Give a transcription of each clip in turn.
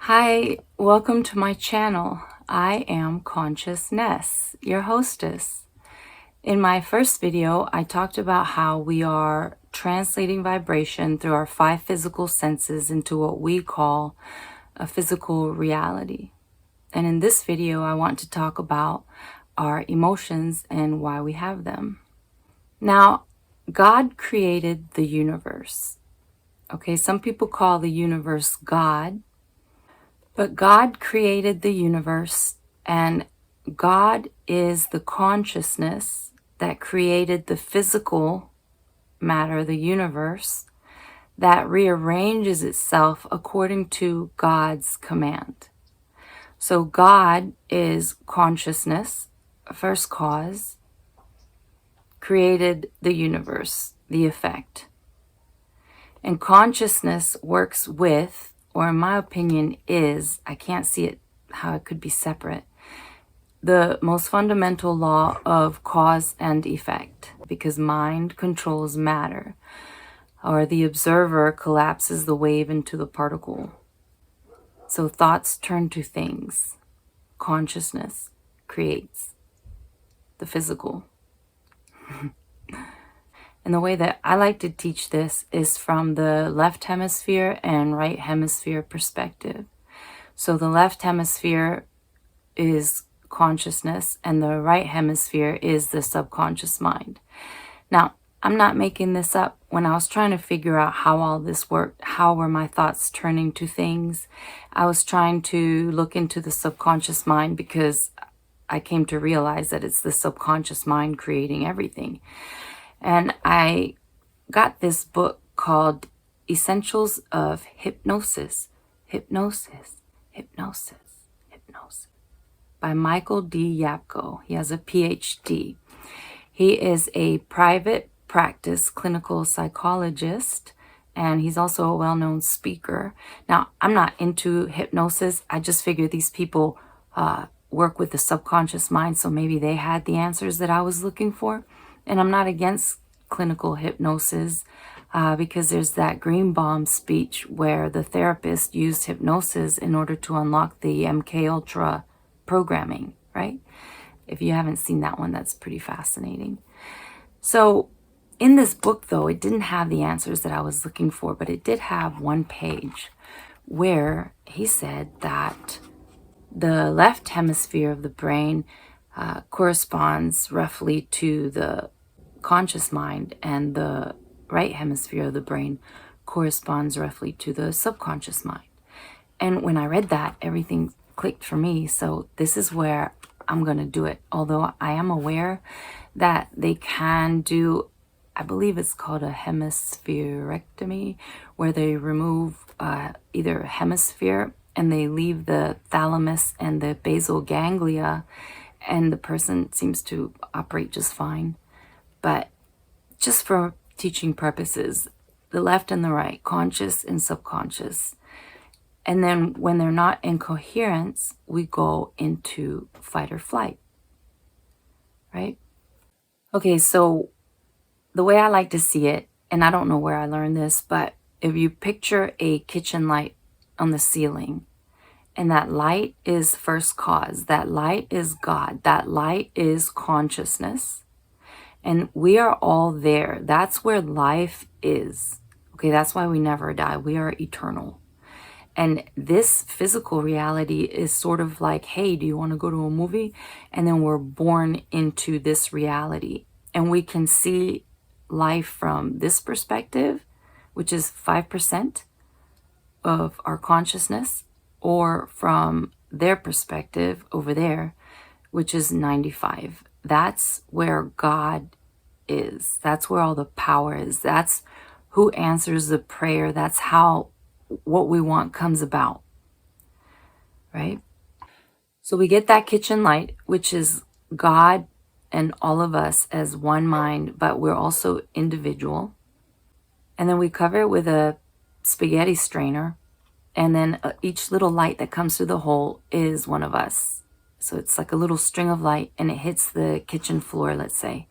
Hi, welcome to my channel. I am Consciousness, your hostess. In my first video, I talked about how we are translating vibration through our 5 physical senses into what we call a physical reality. And in this video, I want to talk about our emotions and why we have them. Now, God created the universe. Okay, some people call the universe God. But God created the universe, and God is the consciousness that created the physical matter, the universe, that rearranges itself according to God's command. So God is consciousness, first cause, created the universe, the effect. And consciousness works with, or in my opinion is, I can't see it how it could be separate, the most fundamental law of cause and effect, because mind controls matter, or the observer collapses the wave into the particle. So thoughts turn to things. Consciousness creates the physical. And the way that I like to teach this is from the left hemisphere and right hemisphere perspective. So the left hemisphere is consciousness and the right hemisphere is the subconscious mind. Now, I'm not making this up. When I was trying to figure out how all this worked, how were my thoughts turning to things, I was trying to look into the subconscious mind because I came to realize that it's the subconscious mind creating everything. And I got this book called Essentials of Hypnosis, Hypnosis, Hypnosis, Hypnosis, by Michael D. Yapko. He has a PhD. He is a private practice clinical psychologist, and he's also a well-known speaker. Now, I'm not into hypnosis. I just figured these people work with the subconscious mind, so maybe they had the answers that I was looking for. And I'm not against clinical hypnosis because there's that Greenbaum speech where the therapist used hypnosis in order to unlock the MK Ultra programming, right? If you haven't seen that one, that's pretty fascinating. So in this book, though, it didn't have the answers that I was looking for, but it did have one page where he said that the left hemisphere of the brain corresponds roughly to the conscious mind, and the right hemisphere of the brain corresponds roughly to the subconscious mind. And when I read that, everything clicked for me. So this is where I'm going to do it. Although I am aware that they can do, I believe it's called a hemispherectomy, where they remove either a hemisphere and they leave the thalamus and the basal ganglia, and the person seems to operate just fine. But just for teaching purposes, the left and the right, conscious and subconscious. And then when they're not in coherence, we go into fight or flight, right? Okay, so the way I like to see it, and I don't know where I learned this, but if you picture a kitchen light on the ceiling, and that light is first cause, that light is God, that light is consciousness, and we are all there. That's where life is. Okay, that's why we never die. We are eternal. And this physical reality is sort of like, hey, do you want to go to a movie? And then we're born into this reality. And we can see life from this perspective, which is 5% of our consciousness, or from their perspective over there, which is 95. That's where God is. That's where all the power is. That's who answers the prayer. That's how what we want comes about, right? So we get that kitchen light, which is God and all of us as one mind, but we're also individual. And then we cover it with a spaghetti strainer, and then each little light that comes through the hole is one of us. So it's like a little string of light, and it hits the kitchen floor, let's say.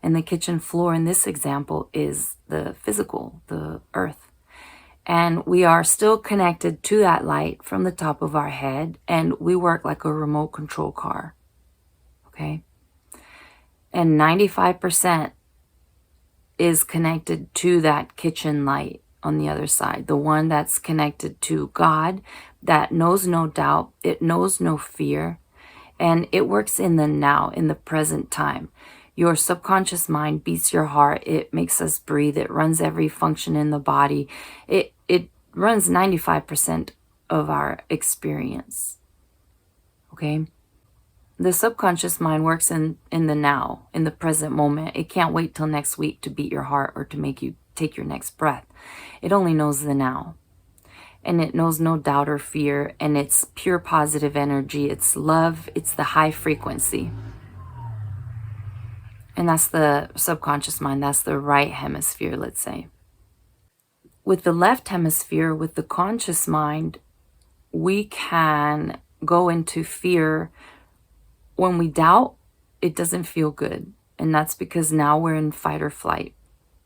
And the kitchen floor in this example is the physical, the earth. And we are still connected to that light from the top of our head, and we work like a remote control car, okay? And 95% is connected to that kitchen light on the other side, the one that's connected to God, that knows no doubt, it knows no fear, and it works in the now, in the present time. Your subconscious mind beats your heart. It makes us breathe. It runs every function in the body. It runs 95% of our experience. Okay? The subconscious mind works in the now, in the present moment. It can't wait till next week to beat your heart or to make you take your next breath. It only knows the now. And it knows no doubt or fear, and it's pure positive energy. It's love. It's the high frequency. And that's the subconscious mind. That's the right hemisphere, let's say. With the left hemisphere, with the conscious mind, we can go into fear. When we doubt, it doesn't feel good. And that's because now we're in fight or flight.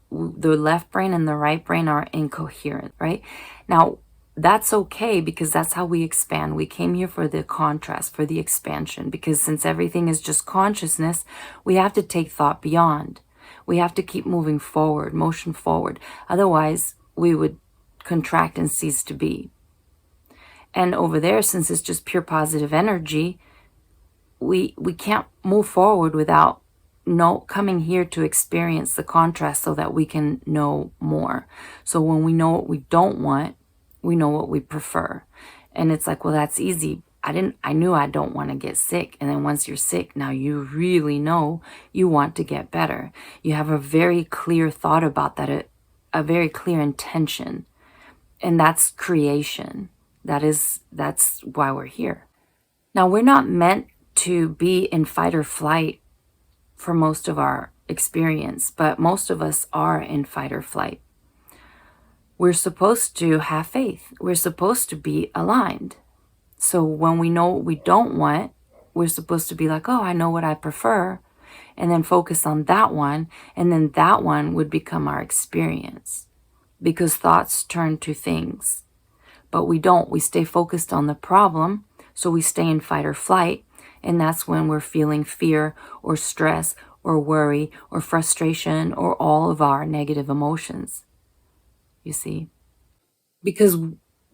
The left brain and the right brain are incoherent, right? Now, that's okay, because that's how we expand. We came here for the contrast, for the expansion, because since everything is just consciousness, we have to take thought beyond. We have to keep moving forward, motion forward. Otherwise, we would contract and cease to be. And over there, since it's just pure positive energy, we can't move forward without coming here to experience the contrast so that we can know more. So when we know what we don't want, we know what we prefer. And it's like, well, that's easy. I knew I don't want to get sick. And then once you're sick, now you really know you want to get better. You have a very clear thought about that, a very clear intention. And that's creation. That's why we're here. Now, we're not meant to be in fight or flight for most of our experience, but most of us are in fight or flight. We're supposed to have faith. We're supposed to be aligned. So when we know what we don't want, we're supposed to be like, oh, I know what I prefer, and then focus on that one, and then that one would become our experience, because thoughts turn to things. But we don't. We stay focused on the problem, so we stay in fight or flight, and that's when we're feeling fear or stress or worry or frustration or all of our negative emotions. You see? Because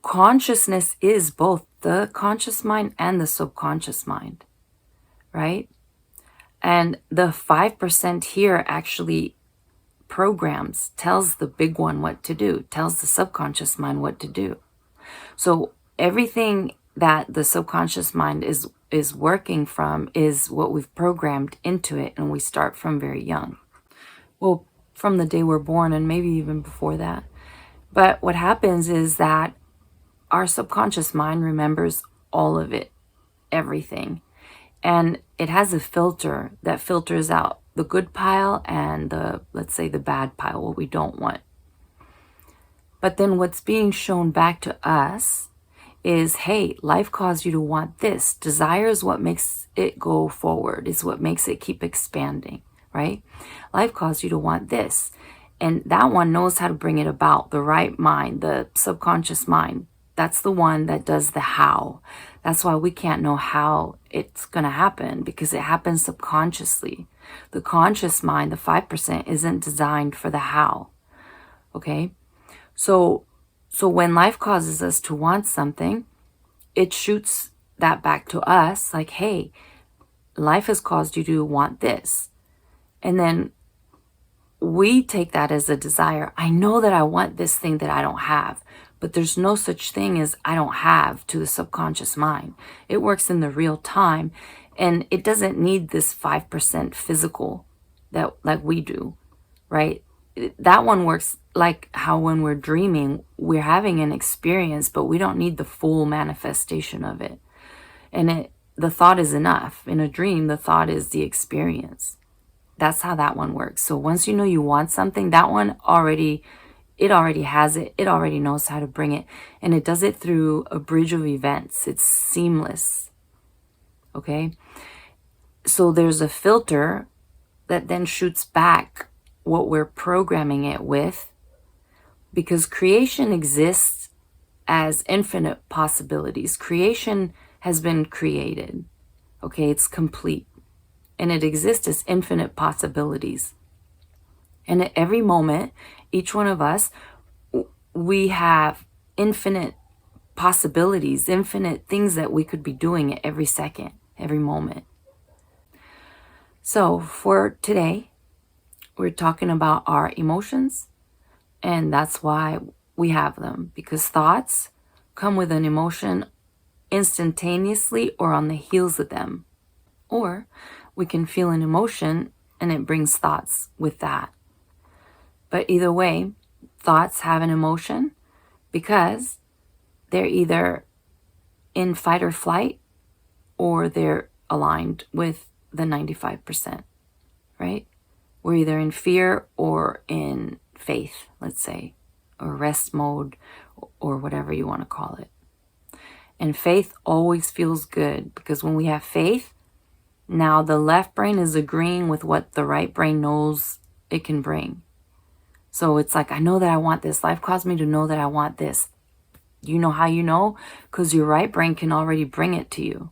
consciousness is both the conscious mind and the subconscious mind, right? And the 5% here actually tells the big one what to do, tells the subconscious mind what to do. So everything that the subconscious mind is working from is what we've programmed into it, and we start from very young. Well, from the day we're born, and maybe even before that. But what happens is that our subconscious mind remembers all of it, everything. And it has a filter that filters out the good pile and let's say the bad pile, what we don't want. But then what's being shown back to us is, hey, life caused you to want this. Desire is what makes it go forward, is what makes it keep expanding, right? Life caused you to want this. And that one knows how to bring it about. The right mind, the subconscious mind, that's the one that does the how. That's why we can't know how it's going to happen, because it happens subconsciously. The conscious mind, the 5%, isn't designed for the how. Okay? So when life causes us to want something, it shoots that back to us like, hey, life has caused you to want this. And then we take that as a desire. I know that I want this thing that I don't have, but there's no such thing as I don't have to the subconscious mind. It works in the real time, and it doesn't need this 5% physical that like we do, right? That one works like how when we're dreaming, we're having an experience, but we don't need the full manifestation of it. And the thought is enough. In a dream, the thought is the experience. That's how that one works. So once you know you want something, that one already has it. It already knows how to bring it. And it does it through a bridge of events. It's seamless. Okay? So there's a filter that then shoots back what we're programming it with. because creation exists as infinite possibilities. Creation has been created. Okay, it's complete. And it exists as infinite possibilities. And at every moment, each one of us, we have infinite possibilities, infinite things that we could be doing at every second, every moment. So for today, we're talking about our emotions, and that's why we have them, because thoughts come with an emotion instantaneously or on the heels of them. Or we can feel an emotion and it brings thoughts with that. But either way, thoughts have an emotion because they're either in fight or flight or they're aligned with the 95%, right? We're either in fear or in faith, let's say, or rest mode, or whatever you want to call it. And faith always feels good, because when we have faith, now the left brain is agreeing with what the right brain knows it can bring. So it's like, I know that I want this. Life caused me to know that I want this. You know how you know? Because your right brain can already bring it to you.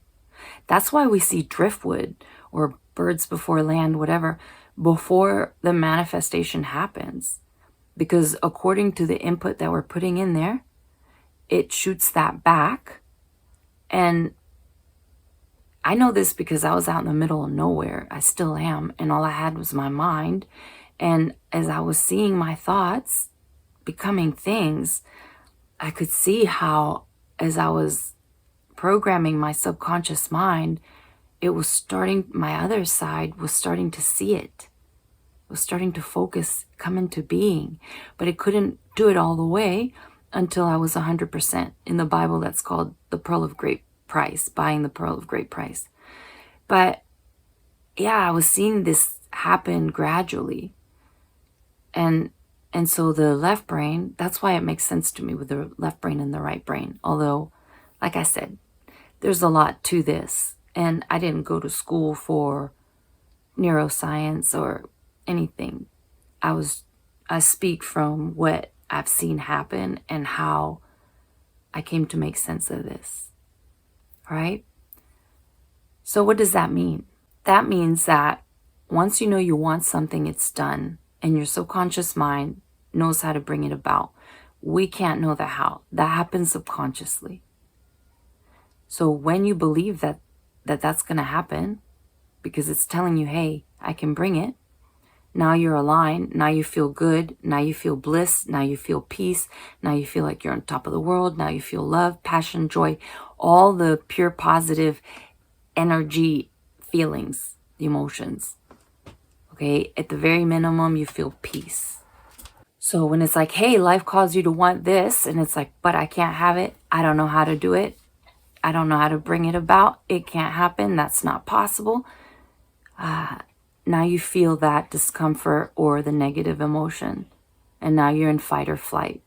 That's why we see driftwood or birds before land, whatever, before the manifestation happens. Because according to the input that we're putting in there, it shoots that back. And I know this because I was out in the middle of nowhere. I still am. And all I had was my mind. And as I was seeing my thoughts becoming things, I could see how, as I was programming my subconscious mind, it was starting, my other side was starting to see it. It was starting to focus, come into being. But it couldn't do it all the way until I was 100%. In the Bible, that's called the pearl of great price, buying the pearl of great price. But yeah, I was seeing this happen gradually. And so the left brain, that's why it makes sense to me with the left brain and the right brain. Although, like I said, there's a lot to this. And I didn't go to school for neuroscience or anything. I speak from what I've seen happen and how I came to make sense of this. Right? So what does that mean? That means that once you know you want something, it's done. And your subconscious mind knows how to bring it about. We can't know the how. That happens subconsciously. So when you believe that that's going to happen, because it's telling you, hey, I can bring it, now you're aligned, now you feel good, now you feel bliss, now you feel peace, now you feel like you're on top of the world, now you feel love, passion, joy, all the pure positive energy feelings, emotions. Okay, at the very minimum, you feel peace. So when it's like, hey, life caused you to want this, and it's like, but I can't have it, I don't know how to do it, I don't know how to bring it about, it can't happen, that's not possible. Now you feel that discomfort or the negative emotion, and now you're in fight or flight.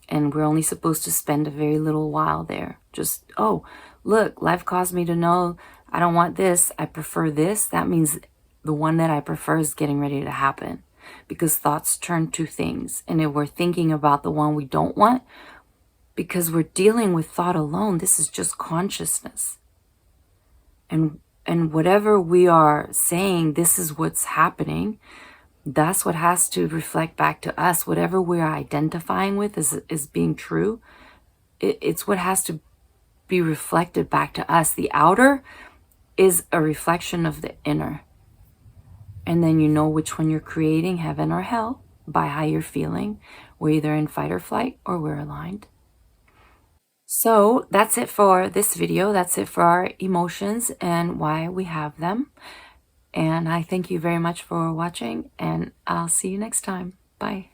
And we're only supposed to spend a very little while there. Just, oh, look, life caused me to know I don't want this, I prefer this. That means the one that I prefer is getting ready to happen, because thoughts turn to things. And if we're thinking about the one we don't want, because we're dealing with thought alone, this is just consciousness. And whatever we are saying, this is what's happening, that's what has to reflect back to us. Whatever we're identifying with as being true, it's what has to be reflected back to us. The outer is a reflection of the inner. And then you know which one you're creating, heaven or hell, by how you're feeling. We're either in fight or flight, or we're aligned. So that's it for this video. That's it for our emotions and why we have them. And I thank you very much for watching, and I'll see you next time. Bye.